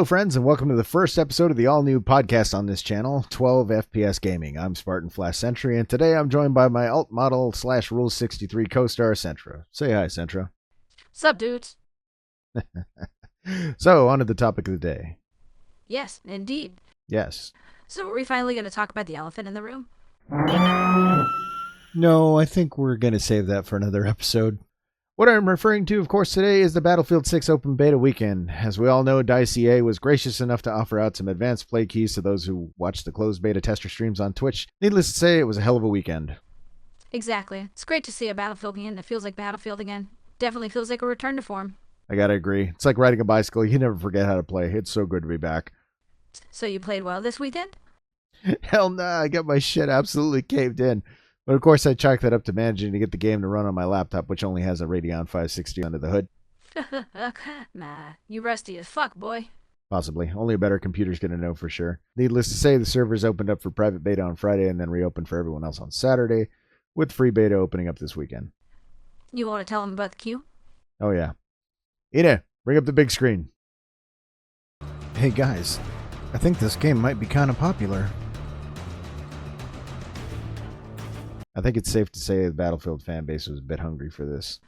Hello, friends, and welcome to the first episode of the all-new podcast on this channel, 12 FPS Gaming. I'm Spartan Flash Sentry, and today I'm joined by my alt model / Rule 63 co-star, Sentra. Say hi, Sentra. Sup, dudes? So, on to the topic of the day. Yes, indeed. Yes. So are we finally going to talk about the elephant in the room? No, I think we're going to save that for another episode. What I'm referring to, of course, today is the Battlefield 6 Open Beta weekend. As we all know, DICE EA was gracious enough to offer out some advanced play keys to those who watched the closed beta tester streams on Twitch. Needless to say, it was a hell of a weekend. Exactly. It's great to see a Battlefield game that feels like Battlefield again. Definitely feels like a return to form. I gotta agree. It's like riding a bicycle. You never forget how to play. It's so good to be back. So you played well this weekend? Hell nah, I got my shit absolutely caved in. But of course, I chalked that up to managing to get the game to run on my laptop, which only has a Radeon 560 under the hood. Nah, you rusty as fuck, boy. Possibly. Only a better computer's going to know for sure. Needless to say, the servers opened up for private beta on Friday and then reopened for everyone else on Saturday, with free beta opening up this weekend. You want to tell them about the queue? Oh, yeah. Ina, bring up the big screen. Hey, guys. I think this game might be kind of popular. I think it's safe to say the Battlefield fan base was a bit hungry for this.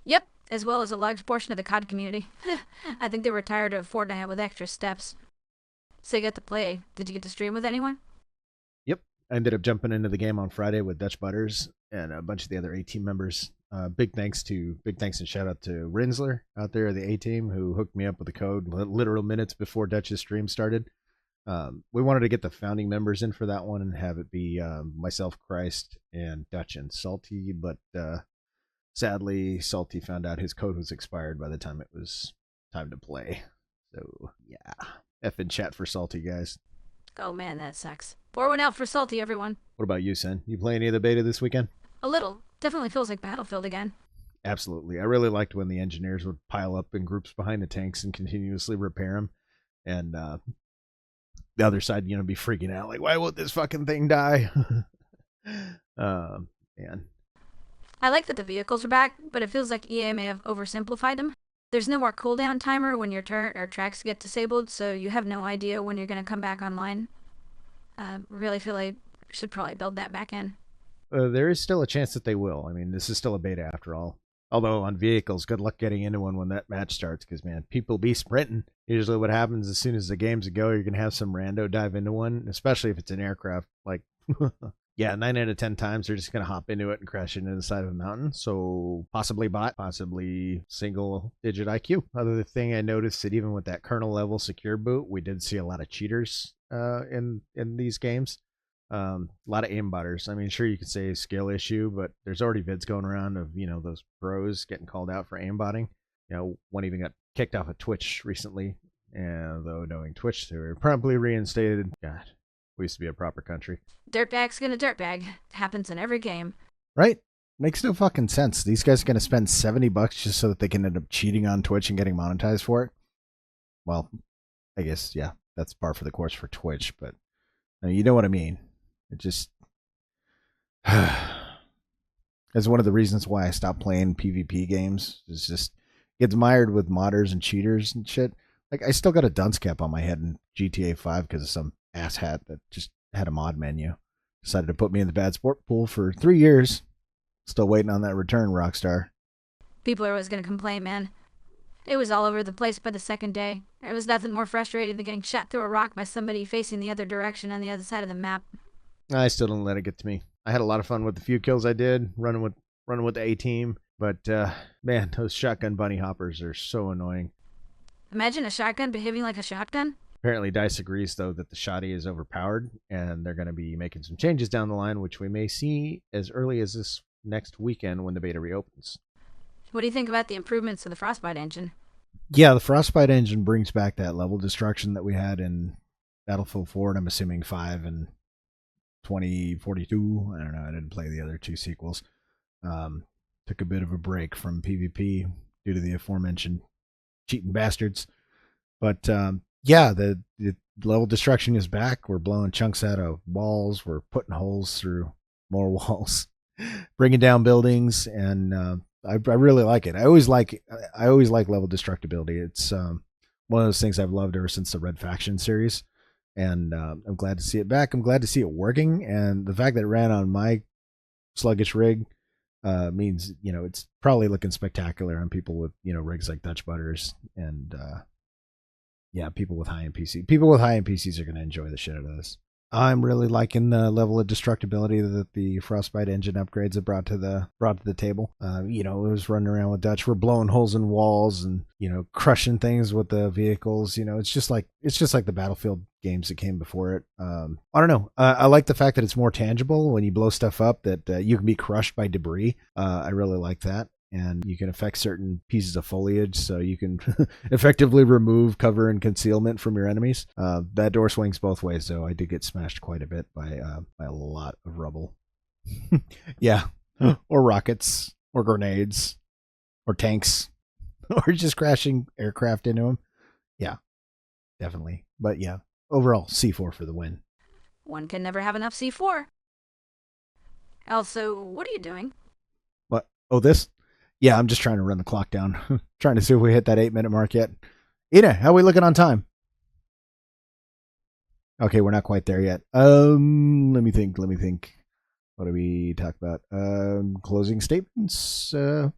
Yep, as well as a large portion of the COD community. I think they were tired of Fortnite with extra steps. So you got to play. Did you get to stream with anyone? Yep. I ended up jumping into the game on Friday with Dutch Butters and a bunch of the other A-Team members. Big thanks and shout out to Rinsler out there, the A-Team, who hooked me up with the code literal minutes before Dutch's stream started. We wanted to get the founding members in for that one and have it be myself, Christ, and Dutch and Salty, but sadly, Salty found out his code was expired by the time it was time to play. So, yeah. F in chat for Salty, guys. Oh man, that sucks. Pour one out for Salty, everyone. What about you, Sen? You play any of the beta this weekend? A little. Definitely feels like Battlefield again. Absolutely. I really liked when the engineers would pile up in groups behind the tanks and continuously repair them. And the other side, be freaking out. Like, why won't this fucking thing die? Man. I like that the vehicles are back, but it feels like EA may have oversimplified them. There's no more cooldown timer when your turret or tracks get disabled, so you have no idea when you're going to come back online. Really feel like we should probably build that back in. There is still a chance that they will. I mean, this is still a beta after all. Although on vehicles, good luck getting into one when that match starts, because, man, people be sprinting. Usually what happens as soon as the game's a go, you're going to have some rando dive into one, especially if it's an aircraft. Like, yeah, 9 out of 10 times they're just going to hop into it and crash into the side of a mountain. So possibly bot, possibly single-digit IQ. Other thing I noticed that even with that kernel level secure boot, we did see a lot of cheaters in these games. A lot of aimbotters. I mean, sure, you could say a skill issue, but there's already vids going around of, those pros getting called out for aimbotting. One even got kicked off of Twitch recently, and though knowing Twitch, they were promptly reinstated. God, we used to be a proper country. Dirtbag's gonna dirtbag. It happens in every game. Right? Makes no fucking sense. These guys are going to spend $70 just so that they can end up cheating on Twitch and getting monetized for it. Well, I guess, yeah, that's par for the course for Twitch, but you know what I mean. It just is one of the reasons why I stopped playing PvP games. It's just gets mired with modders and cheaters and shit. Like, I still got a dunce cap on my head in GTA 5 because of some asshat that just had a mod menu. Decided to put me in the bad sport pool for 3 years. Still waiting on that return, Rockstar. People are always gonna complain, man. It was all over the place by the second day. There was nothing more frustrating than getting shot through a rock by somebody facing the other direction on the other side of the map. I still don't let it get to me. I had a lot of fun with the few kills I did, running with the A-Team, but man, those shotgun bunny hoppers are so annoying. Imagine a shotgun behaving like a shotgun. Apparently DICE agrees, though, that the shotty is overpowered, and they're going to be making some changes down the line, which we may see as early as this next weekend when the beta reopens. What do you think about the improvements to the Frostbite engine? Yeah, the Frostbite engine brings back that level destruction that we had in Battlefield 4, and I'm assuming 5 and 2042. I don't know. I didn't play the other two sequels. Took a bit of a break from PvP due to the aforementioned cheating bastards. But yeah, the level destruction is back. We're blowing chunks out of walls. We're putting holes through more walls, bringing down buildings, and I really like it. I always like level destructibility. It's one one of those things I've loved ever since the Red Faction series. And I'm glad to see it back. I'm glad to see it working. And the fact that it ran on my sluggish rig means, it's probably looking spectacular on people with, rigs like Dutch Butters and, people with high-end PCs. People with high-end PCs are going to enjoy the shit out of this. I'm really liking the level of destructibility that the Frostbite engine upgrades have brought to the table. It was running around with Dutch. We're blowing holes in walls and, crushing things with the vehicles. It's just like the Battlefield games that came before it. I don't know. I like the fact that it's more tangible when you blow stuff up, that you can be crushed by debris. I really like that. And you can affect certain pieces of foliage, so you can effectively remove cover and concealment from your enemies. That door swings both ways, though. I did get smashed quite a bit by a lot of rubble. Yeah, or rockets, or grenades, or tanks, or just crashing aircraft into them. Yeah, definitely. But yeah, overall, C4 for the win. One can never have enough C4. Also, what are you doing? What? Oh, this? Yeah, I'm just trying to run the clock down. Trying to see if we hit that 8-minute mark yet. Ina, how are we looking on time? Okay, we're not quite there yet. Let me think. What do we talk about? Closing statements. So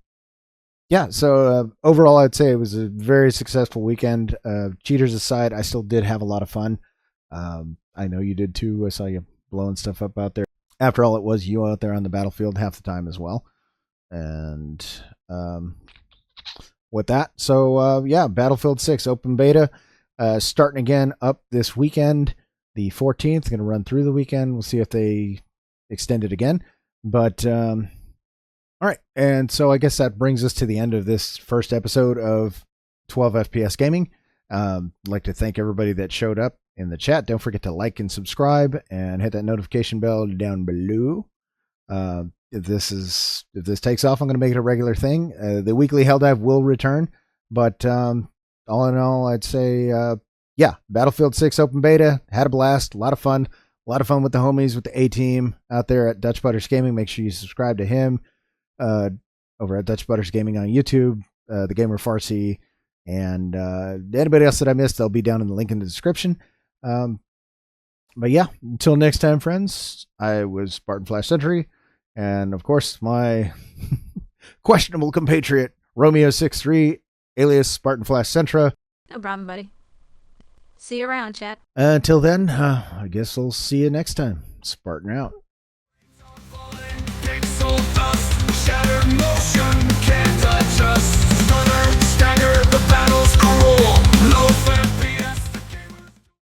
overall, I'd say it was a very successful weekend. Cheaters aside, I still did have a lot of fun. I know you did too. I saw you blowing stuff up out there. After all, it was you out there on the battlefield half the time as well. And with that, Battlefield 6 open beta starting again up this weekend, the 14th. Going to run through the weekend. We'll see if they extend it again. But all right, and so I guess that brings us to the end of this first episode of 12 FPS Gaming. I'd like to thank everybody that showed up in the chat. Don't forget to like and subscribe and hit that notification bell down below. If this takes off, I'm going to make it a regular thing. The weekly Hell Dive will return, but all in all, I'd say, Battlefield 6 open beta, had a blast, a lot of fun with the homies, with the A-team out there at Dutch Butters Gaming. Make sure you subscribe to him over at Dutch Butters Gaming on YouTube, the Gamer Farsy, and anybody else that I missed, they'll be down in the link in the description. But yeah, until next time, friends, I was Spartan Flash Sentry. And, of course, my questionable compatriot, Romeo63, alias Spartan Flash Sentra. No problem, buddy. See you around, chat. Until then, I guess we'll see you next time. Spartan out.